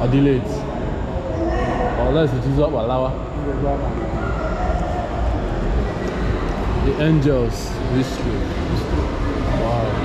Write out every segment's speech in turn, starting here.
Adelaide. Unless it is up Alawa. The Angels History. Wow.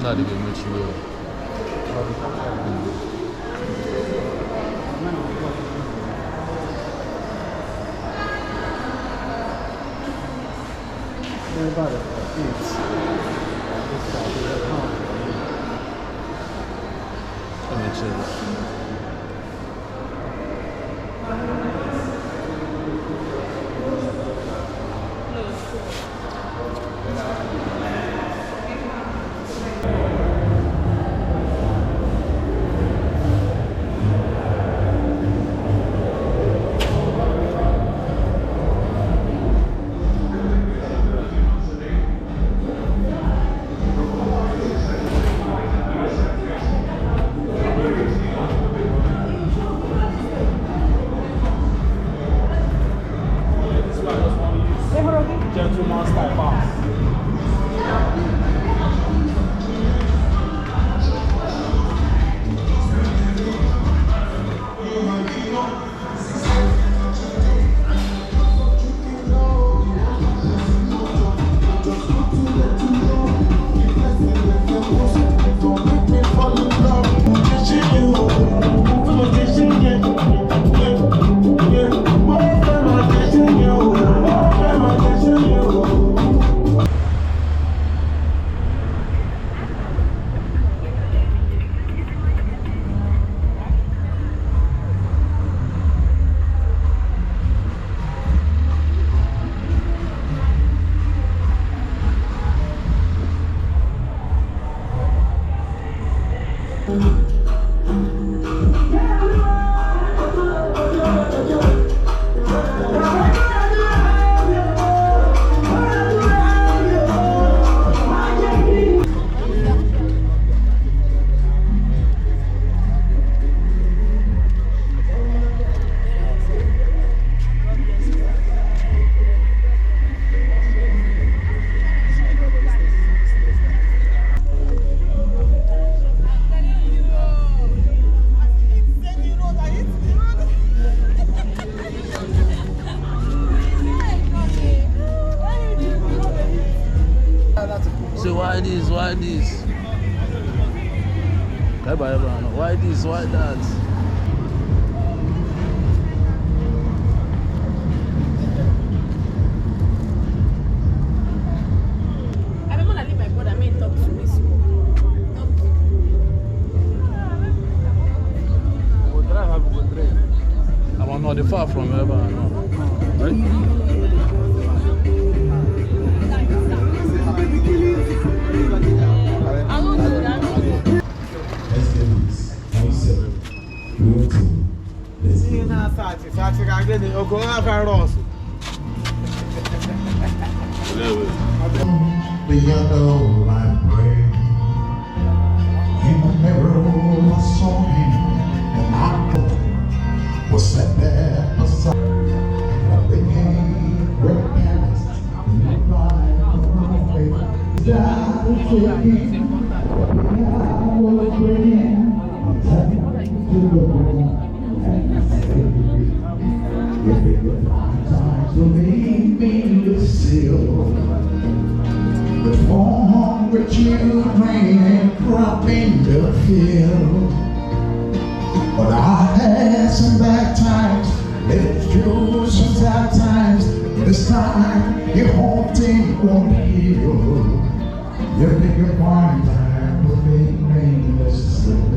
Not even much real. About it. Why this? Why this? Why that? I don't want to leave my brother. I may talk to me small. I'm not far from ever. Right? The yellow library in the mirror I saw him and I was sat there aside and I became very embarrassed in the Bible. died for me. I was praying to the Lord and say, if it was my time to leave me still, the hungry children crop in the field. But I had some bad times, lived through some sad times. This time, your whole thing won't heal. You think your fine time will make nameless still.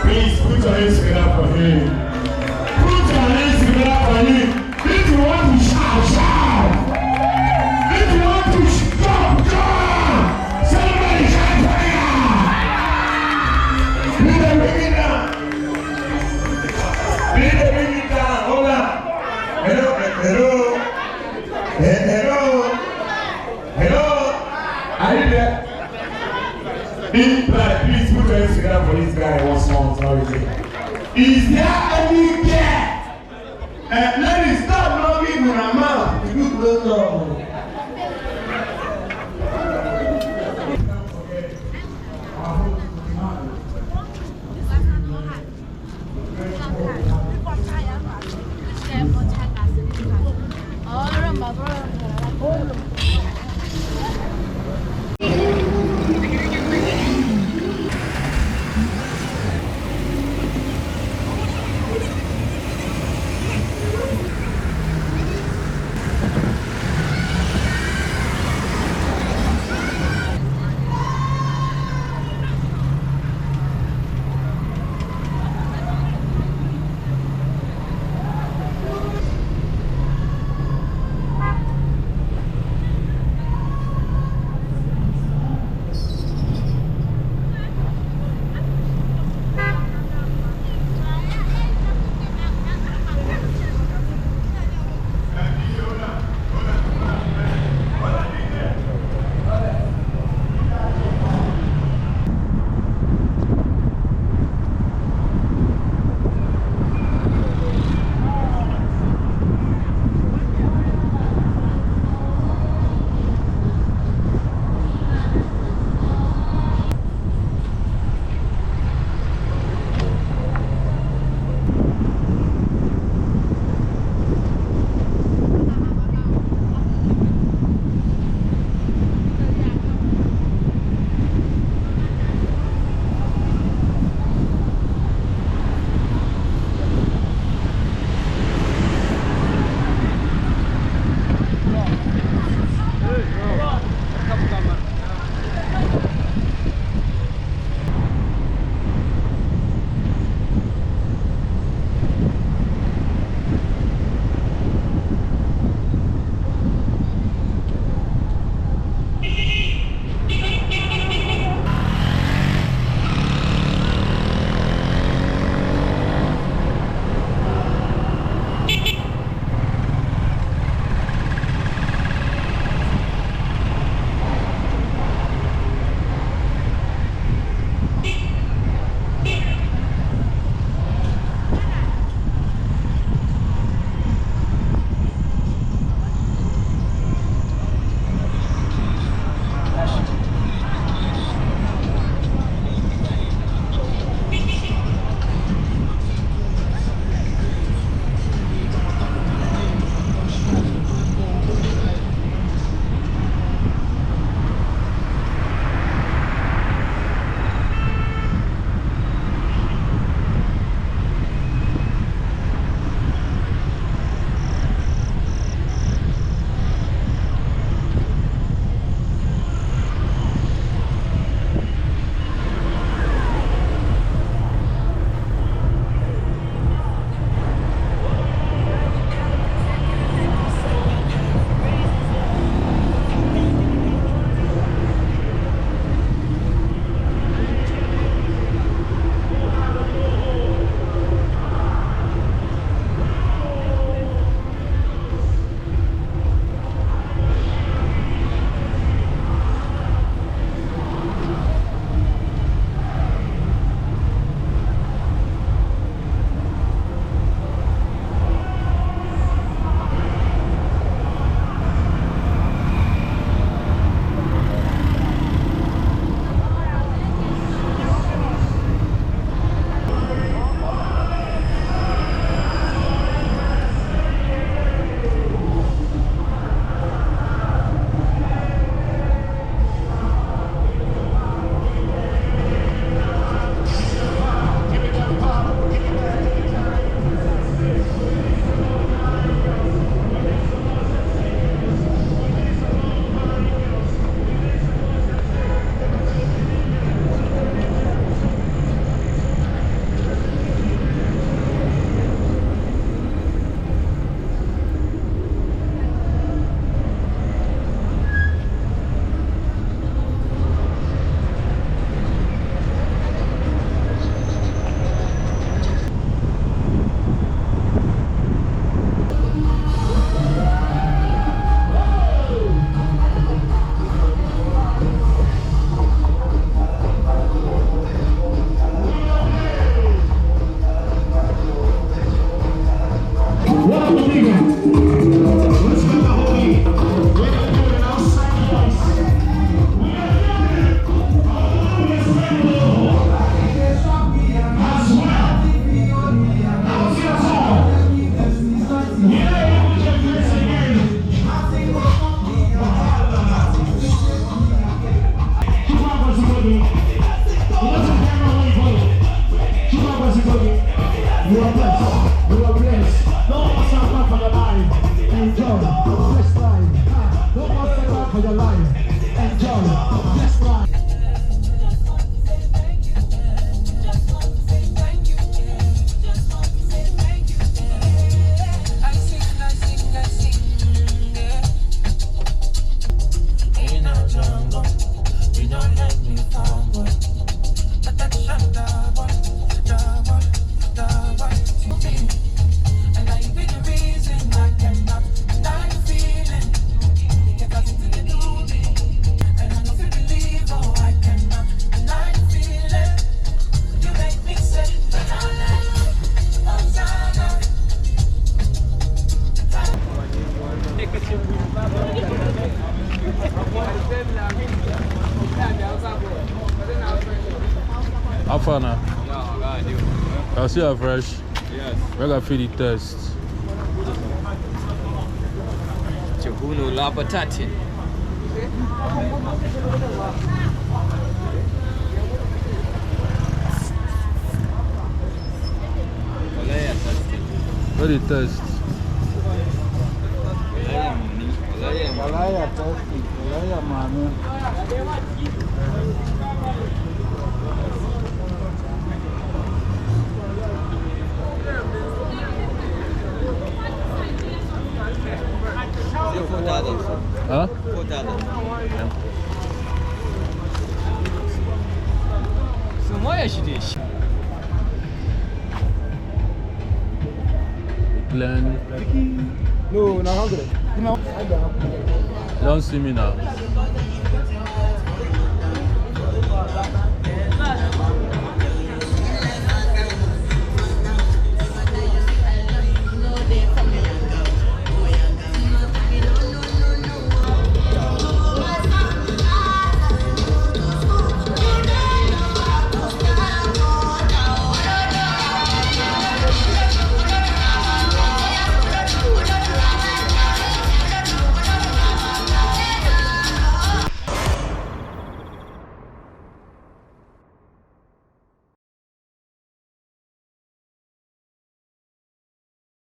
Please put your hands together for him. Put your hands together for him. If you want to shout, shout. If you want to jump, jump. Somebody shout fire. Leave the ring down. Leave the ring down. Hold on. Hello, hello. Hello. Hello. Are you there? Please put your hands together for this guy once more. Is there any care? Let me stop knocking with my mouth. You don't know. You are blessed. You are blessed. No more sacrifice for your life. Enjoy. Bless life. No more sacrifice for your life. Enjoy. Bless life. How far now? I'll see you fresh. Yes. We're gonna feed the test. Chibuno la batati. Where the test? Olaya testi. Olaya mami. Huh? So moja się dzieje. Glenn. No, not hungry. You know, Don't see me now.